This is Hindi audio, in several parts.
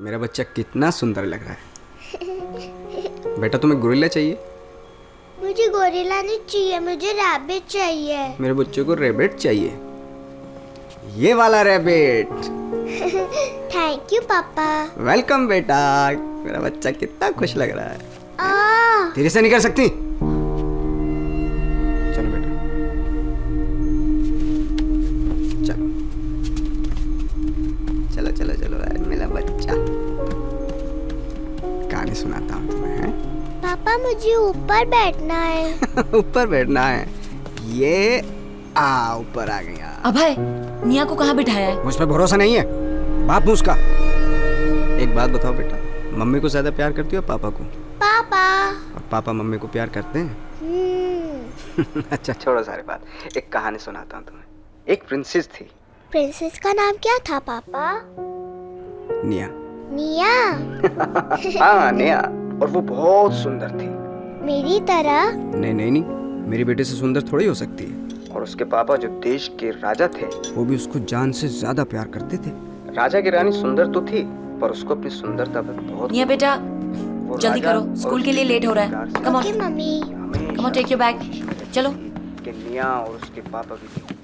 मेरा बच्चा कितना सुंदर लग रहा है। बेटा तुम्हें गोरिल्ला चाहिए? मुझे गोरिल्ला नहीं चाहिए, मुझे रैबिट चाहिए। मेरे बच्चे को रैबिट चाहिए। ये वाला रैबिट। थैंक यू पापा। वेलकम बेटा। मेरा बच्चा कितना खुश लग रहा है। धीरे से नहीं कर सकती? चलो बेटा, चलो चलो चलो चलो मेरा बच्चा। कहानी सुनाता हूँ तुम्हें, हैं? पापा मुझे ऊपर बैठना है। ऊपर बैठना है। ये ऊपर आ गया। अभय, निया को कहाँ बिठाया है? मुझ पर भरोसा नहीं है, बाप हूँ उसका। एक बात बताओ बेटा, मम्मी को ज्यादा प्यार करती हो पापा को? पापा। और पापा मम्मी को प्यार करते हैं? अच्छा छोड़ो सारी बात, एक कहानी सुनाता हूँ तुम्हें। एक प्रिंसेस थी। प्रिंसेस का नाम क्या था पापा? निया। निया। हाँ निया, और वो बहुत सुंदर थी। मेरी तरह? नहीं नहीं नहीं, मेरी बेटे से सुंदर थोड़ी हो सकती है। और उसके पापा जो देश के राजा थे, वो भी उसको जान से ज्यादा प्यार करते थे। राजा की रानी सुंदर तो थी, पर उसको अपनी सुंदरता पर बहुत। निया बेटा, जल्दी करो, स्कूल के लिए लेट हो रहा है। Come on, mummy. Come on, take your bag, चलो। कि निया और उसके पापा भी थे।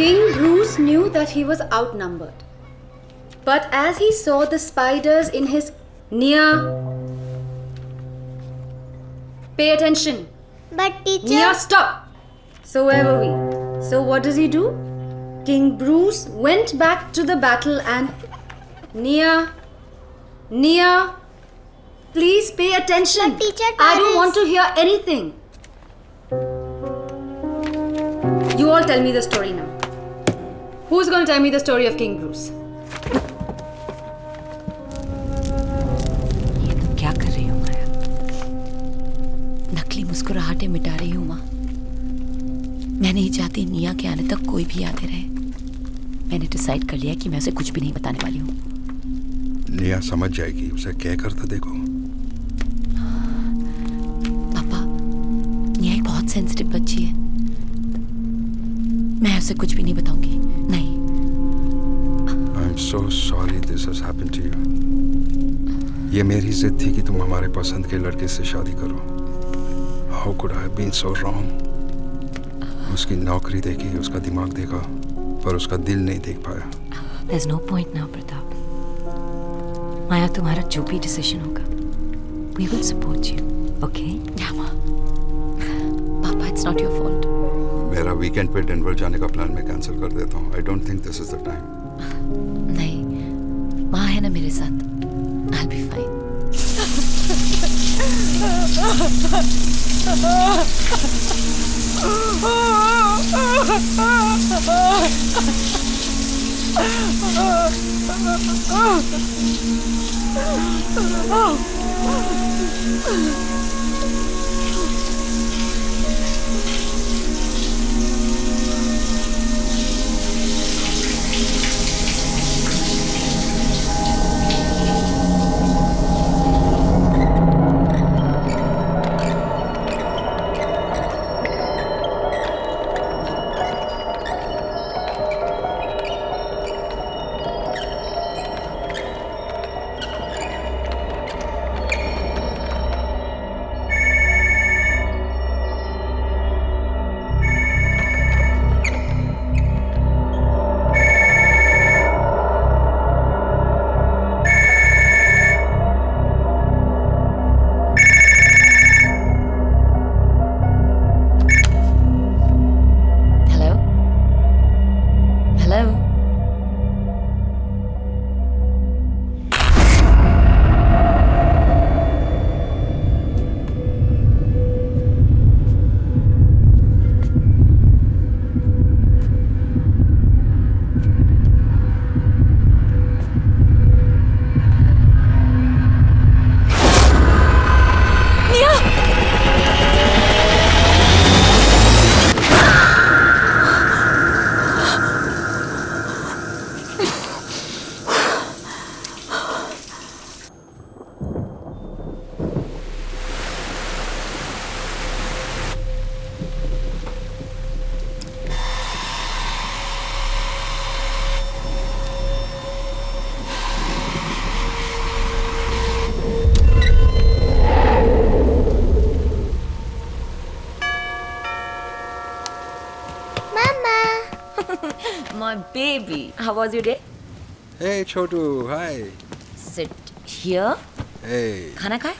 King Bruce knew that he was outnumbered. But as he saw the spiders in his Nia, pay attention. But teacher. Nia, stop. So where were we? So what does he do? King Bruce went back to the battle and Nia, please pay attention. But teacher, I don't want to hear anything. You all tell me the story now. Who's going to tell me the story of King Bruce? ये तुम क्या कर रही हो माया? नकली मुस्कुराहटें मिटा रही हूँ माँ। मैं नहीं चाहती निया के आने तक कोई भी यादें रहे। मैंने डिसाइड कर लिया कि मैं उसे कुछ भी नहीं बताने वाली हूँ। निया समझ जाएगी, उसे क्या करता देखो। पापा, निया एक बहुत सेंसिटिव बच्ची है। मैं उसे कुछ भी नहीं बताऊंगी। नहीं। I'm so sorry this has happened to you. ये मेरी जिद थी कि तुम हमारे पसंद के लड़के से शादी करो। How could I have been so wrong? उसकी नौकरी देखी, उसका दिमाग देखा, पर उसका दिल नहीं देख पाया। There's no point now, Pratap. माया, तुम्हारा जो भी डिसीजन होगा, we will support you, okay? Yeah, माँ। पापा, it's not your fault. मेरा वीकेंड पे डेनवर जाने का प्लान मैं कैंसिल कर देता हूँ। I don't think this is the time. नहीं, माँ है ना मेरे साथ। I'll be fine. my baby. How was your day? Hey Chhotu, hi. Sit here. Hey. खाना खाए?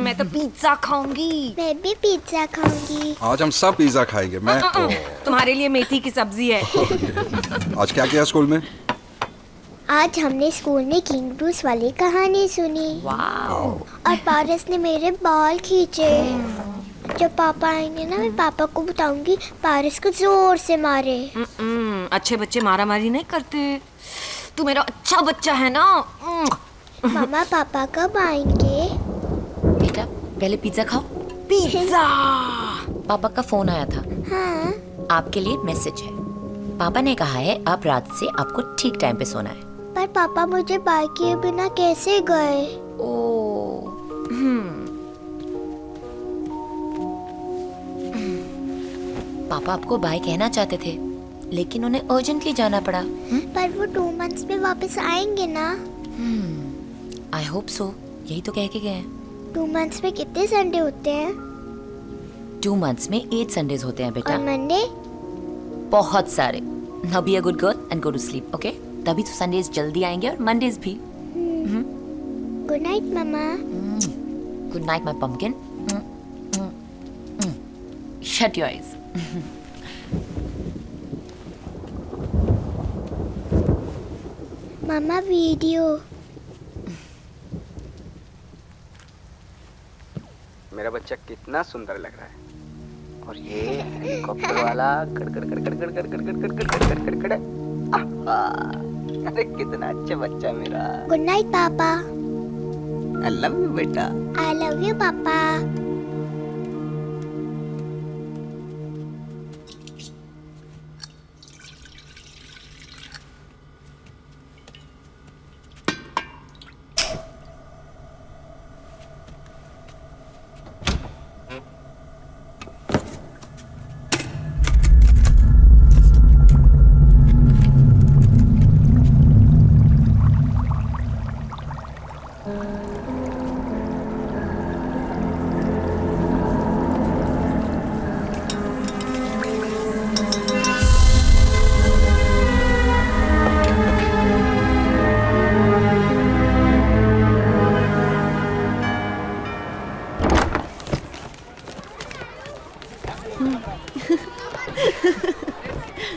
मैं तो पिज्जा खाऊंगी. मैं भी पिज्जा खाऊंगी. आज हम सब पिज्जा खाएंगे. मैं तुम्हारे लिए मेथी की सब्जी है. आज क्या किया स्कूल में? आज हमने स्कूल में किंग ब्रूस वाली कहानी सुनी. वाओ. और पारस ने मेरे बाल खींचे. जब पापा आएंगे ना, मैं पापा को बताऊंगी पारस को जोर से मारे. अच्छे बच्चे मारा मारी नहीं करते. तू मेरा अच्छा बच्चा है ना. मम्मा पापा कब आएंगे? बेटा पहले पिज्जा खाओ. पिज्जा. पापा का फोन आया था. हाँ. आपके लिए मैसेज है. पापा ने कहा है आप रात से आपको ठीक टाइम पे सोना है. पर पापा मुझे बाय किए बिना कैसे गए? पापा आपको बाय कहना चाहते थे लेकिन उन्हें अर्जेंटली जाना पड़ा. पर वो 2 मंथ्स में वापस आएंगे ना? I hope so. यही तो कह के गए हैं. 2 मंथ्स में कितने संडे होते हैं? 2 मंथ्स में 8 संडेज होते हैं बेटा. और मंडे? बहुत सारे. Now be a good girl and go to sleep. Okay? तभी तो संडेज जल्दी आएंगे और मंडेज भी. Good night mama. Good night my pumpkin. Shut your eyes. Mama video. मेरा बच्चा कितना सुंदर लग रहा है. और ये हेलीकॉप्टर वाला कड़ कड़ कड़ कड़ कड़ कड़ कड़ कड़ कड़ कड़ कड़ कड़. अरे कितना अच्छा बच्चा है मेरा. गुड नाइट पापा. आई लव यू बेटा. आई लव यू पापा.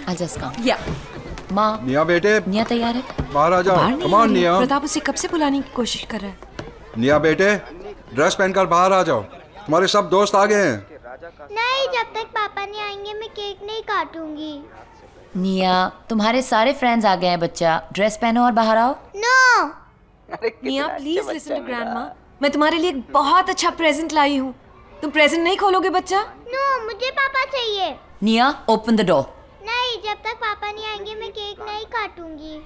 I'll just come. Yeah. माँ. निया बेटे. निया तैयार है? बाहर आ जाओ. Come on निया. प्रताप उसे कब से बुलाने की कोशिश कर रहा है. निया बेटे, ड्रेस पहनकर बाहर आ जाओ. तुम्हारे सब दोस्त आ गए हैं. नहीं, जब तक पापा नहीं आएंगे मैं केक नहीं काटूंगी. निया तुम्हारे सारे फ्रेंड्स आ गए हैं बच्चा. ड्रेस पहनो और बाहर आओ. नो. निया प्लीज लिसन टू ग्रैंडमा. मैं तुम्हारे लिए एक बहुत अच्छा प्रेजेंट लाई हूँ. तुम प्रेजेंट नहीं खोलोगे बच्चा? नो, मुझे पापा चाहिए. निया ओपन द डोर. नहीं, जब तक पापा नहीं आएंगे मैं केक नहीं काटूंगी.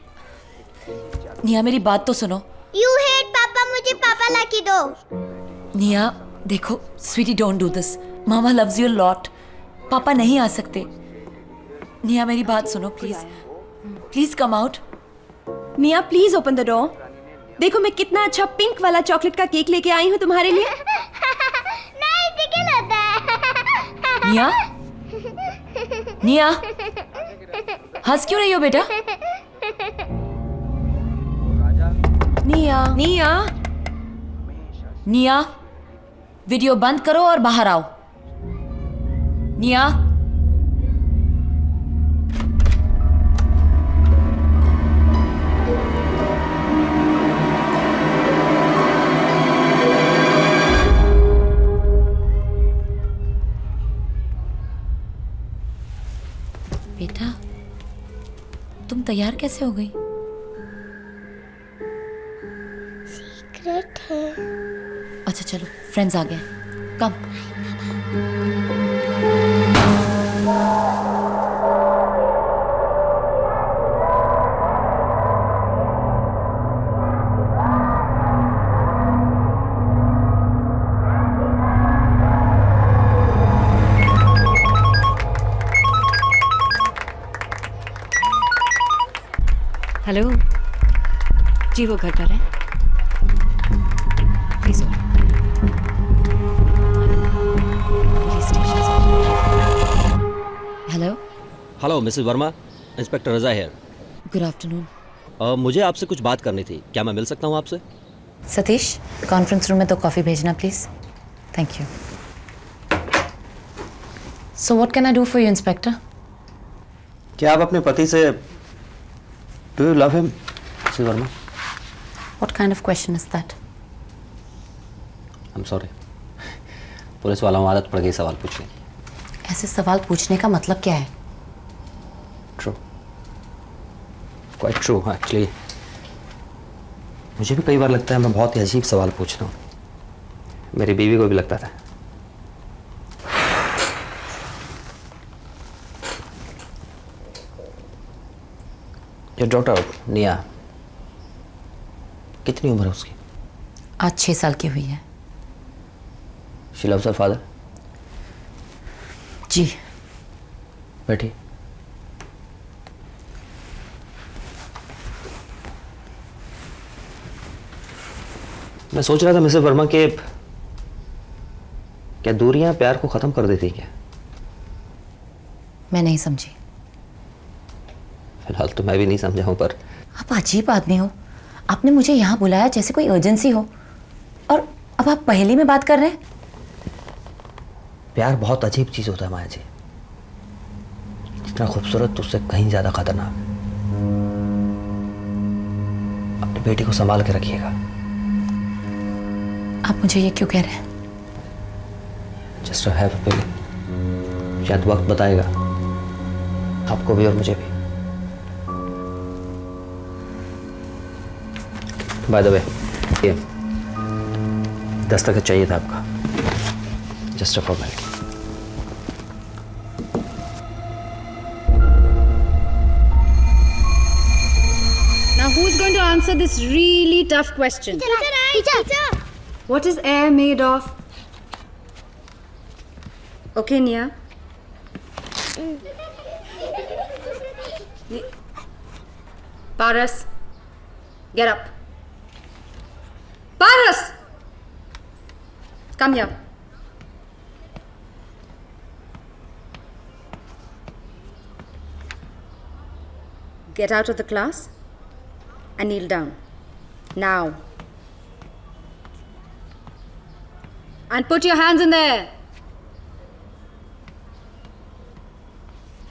निया मेरी बात तो सुनो. यू हेट पापा, मुझे पापा लाके दो. निया देखो sweetie don't do this. Mama loves you lot. पापा नहीं आ सकते. निया मेरी बात सुनो please. Please come out. Nia please open the door. देखो मैं कितना अच्छा पिंक वाला चॉकलेट का केक लेके आई हूँ तुम्हारे लिए. नहीं, चिकन होता है. निया. निया हंस क्यों रही हो बेटा? निया. निया. निया वीडियो बंद करो और बाहर आओ. निया. बेटा तुम तैयार कैसे हो गई? सीक्रेट है. अच्छा चलो फ्रेंड्स आ गए. कम. हेलो जी, वो घर पर है. Please hello. Hello Mrs Verma. Inspector Raza है। Good afternoon. मुझे आपसे कुछ बात करनी थी, क्या मैं मिल सकता हूँ आपसे? सतीश, कॉन्फ्रेंस रूम में तो कॉफ़ी भेजना please. Thank you. So what can I do for you inspector? क्या आप अपने पति से do you love him Mrs Verma? What kind of question is that? I am sorry, police वालों आदत पड़ गई सवाल पूछने की। ऐसे सवाल पूछने का मतलब क्या है? True, quite true actually. मुझे भी कई बार लगता है मैं बहुत ही अजीब सवाल पूछता हूँ, मेरी बीवी को भी लगता था। योर डॉटर निया, कितनी उम्र है उसकी? आज 6 साल की हुई है। She loves her father? जी। बैठी। मैं सोच रहा था मिसेस वर्मा के क्या दूरियां प्यार को खत्म कर देती क्या? मैं नहीं समझी। फिलहाल तो मैं भी नहीं समझा हूं, पर आप अजीब आदमी हो। आपने मुझे यहाँ बुलाया जैसे कोई अर्जेंसी हो, और अब आप पहेली में बात कर रहे हैं। प्यार बहुत अजीब चीज होता है माया जी, जितना खूबसूरत उससे कहीं ज्यादा खतरनाक। अपनी बेटी को संभाल के रखिएगा। आप मुझे ये क्यों कह रहे हैं? जस्ट हैव अ फीलिंग, शायद वक्त बताएगा आपको भी और मुझे भी। बाय द वे, ये दस्तखत चाहिए था आपका, just a formality. Now who's going to answer this really tough question? Teacher. What is air made of? Okay, Nia. Paras, get up. Paras! Come here. Get out of the class and kneel down. Now. And put your hands in the air.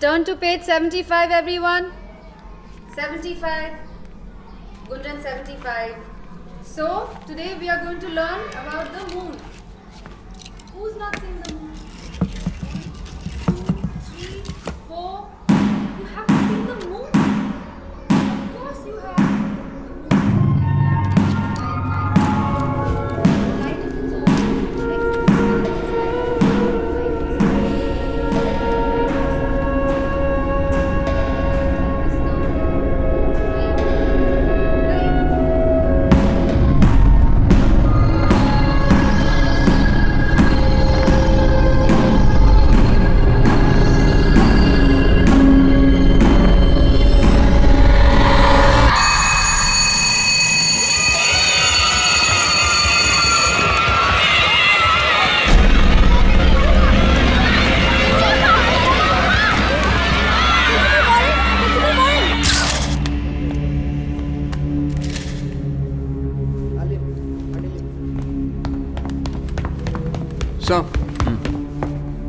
Turn to page 75, everyone. 75. Gunjan, 75. So, today we are going to learn about the moon. Who's not seen the moon? 1, 2, 3, 4. You haven't seen the moon? Of course you have.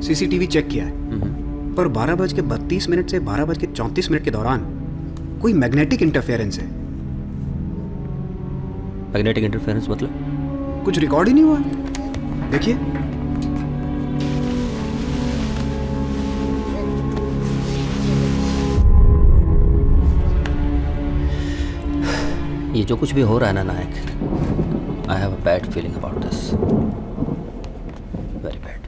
CCTV check किया है, पर 12:32 से 12:34 के दौरान कोई मैग्नेटिक इंटरफेरेंस है। मैग्नेटिक इंटरफेरेंस मतलब? कुछ रिकॉर्ड ही नहीं हुआ। देखिए। ये जो कुछ भी हो रहा है ना Nayak, I have a bad feeling about this, very bad.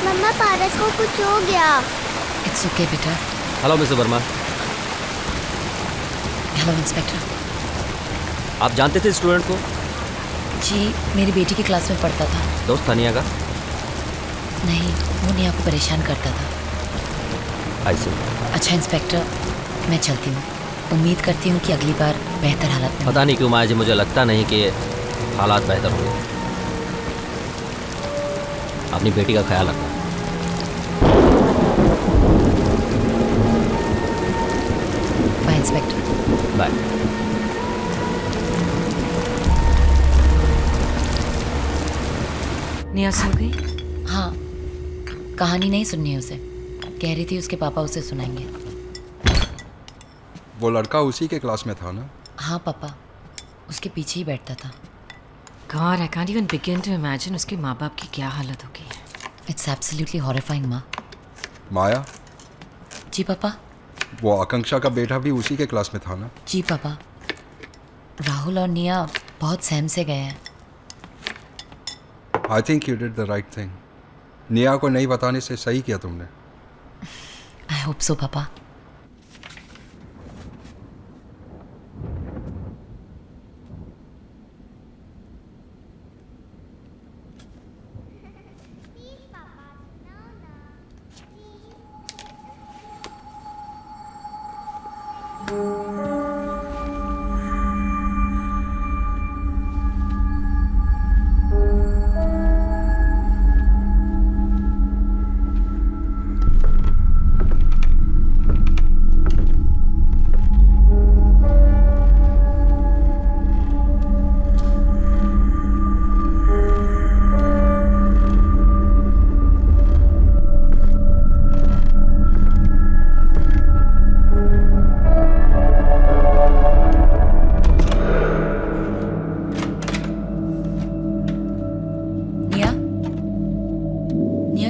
मम्मा, पारस को कुछ हो गया। इट्स ओके बेटा। Hello mister Verma. Hello inspector. आप जानते थे स्टूडेंट को? जी, मेरी बेटी की क्लास में पढ़ता था। दोस्त था निया का? नहीं, वो निया को परेशान करता था। आई सी। अच्छा इंस्पेक्टर, मैं चलती हूँ। उम्मीद करती हूँ कि अगली बार बेहतर हालत में। पता नहीं क्यों माया जी, मुझे लगता नहीं कि हालात बेहतर होंगे। अपनी बेटी का ख्याल रखना। बाय। निया सो गई? हाँ, कहानी नहीं सुननी है उसे। कह रही थी उसके पापा उसे सुनाएंगे। वो लड़का उसी के क्लास में था ना? हाँ पापा, उसके पीछे ही बैठता था। God, I can't even begin to imagine उसके माँ बाप की क्या हालत होगी। इट्स एब्सोल्युटली हॉरिफाइंग माँ। माया, जी पापा। वो आकांक्षा का बेटा भी उसी के क्लास में था ना? जी पापा। राहुल और निया बहुत सहम से गए हैं। I think you did the right thing. निया को नहीं बताने से सही किया तुमने। आई होप सो पापा।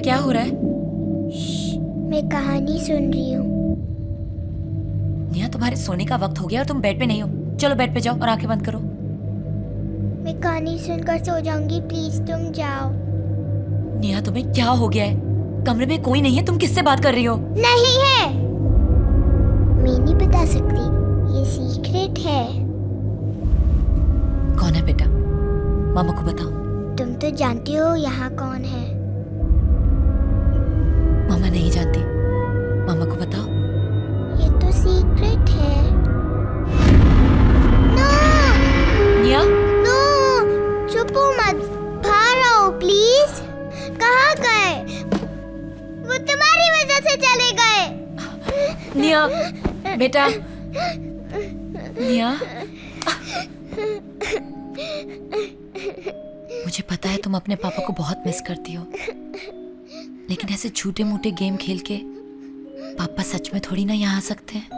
क्या हो रहा है? मैं कहानी सुन रही हूँ। निया, तुम्हारे सोने का वक्त हो गया और तुम बेड पे नहीं हो। चलो बेड पे जाओ और आंखें बंद करो। मैं कहानी सुनकर सो जाऊंगी, प्लीज तुम जाओ। निया, तुम्हें क्या हो गया है? कमरे में कोई नहीं है, तुम किससे बात कर रही हो? नहीं है, मैं नहीं बता सकती, ये सीक्रेट है। कौन है बेटा? मामा को बताओ। तुम तो जानती हो यहाँ कौन है। मामा नहीं जानती, मामा को बताओ। ये तो सीक्रेट है। नो निया, नो, चुप हो मत, बाहर आओ प्लीज। कहाँ गए? वो तुम्हारी वजह से चले गए। निया बेटा, निया, मुझे पता है तुम अपने पापा को बहुत मिस करती हो, लेकिन ऐसे झूठे मूठे गेम खेल के पापा सच में थोड़ी ना यहाँ आ सकते हैं।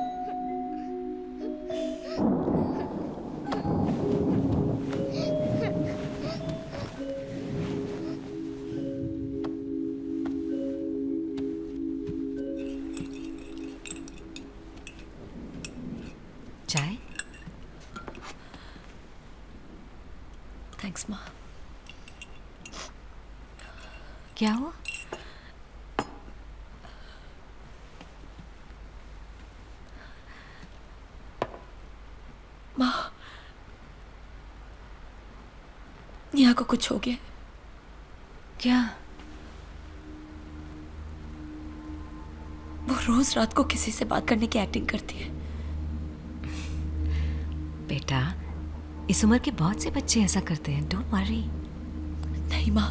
चाय? थैंक्स माँ। क्या हुआ? माँ, निया को कुछ हो गया। क्या? वो रोज रात को किसी से बात करने की एक्टिंग करती है। बेटा, इस उम्र के बहुत से बच्चे ऐसा करते हैं, डोंट वरी। नहीं माँ,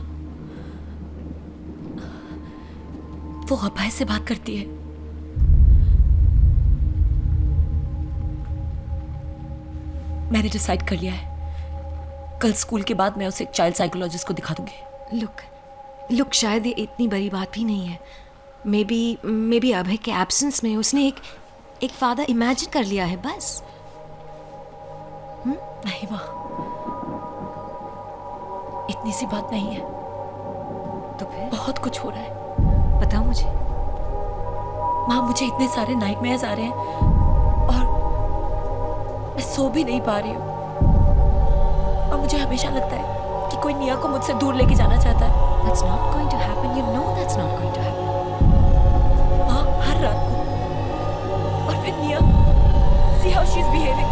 वो अभय से बात करती है। मैंने डिसाइड कर लिया है, कल स्कूल के बाद मैं उसे एक चाइल्ड साइकोलॉजिस्ट को दिखा दूंगी। लुक, शायद ये इतनी बड़ी बात भी नहीं है। मे बी अभय के एब्सेंस में उसने एक फादर इमेजिन कर लिया है, बस। नहीं माँ, इतनी सी बात नहीं है। तो फिर बहुत कुछ हो रहा है। बताओ मुझे। माँ, मुझे इतने सारे नाइटमेयर्स आ रहे हैं और मैं सो भी नहीं पा रही हूँ। और मुझे हमेशा लगता है कि कोई निया को मुझसे दूर लेके जाना चाहता है। That's not going to happen. You know that's not going to happen. माँ, हर रात को। और फिर निया, see how she's behaving.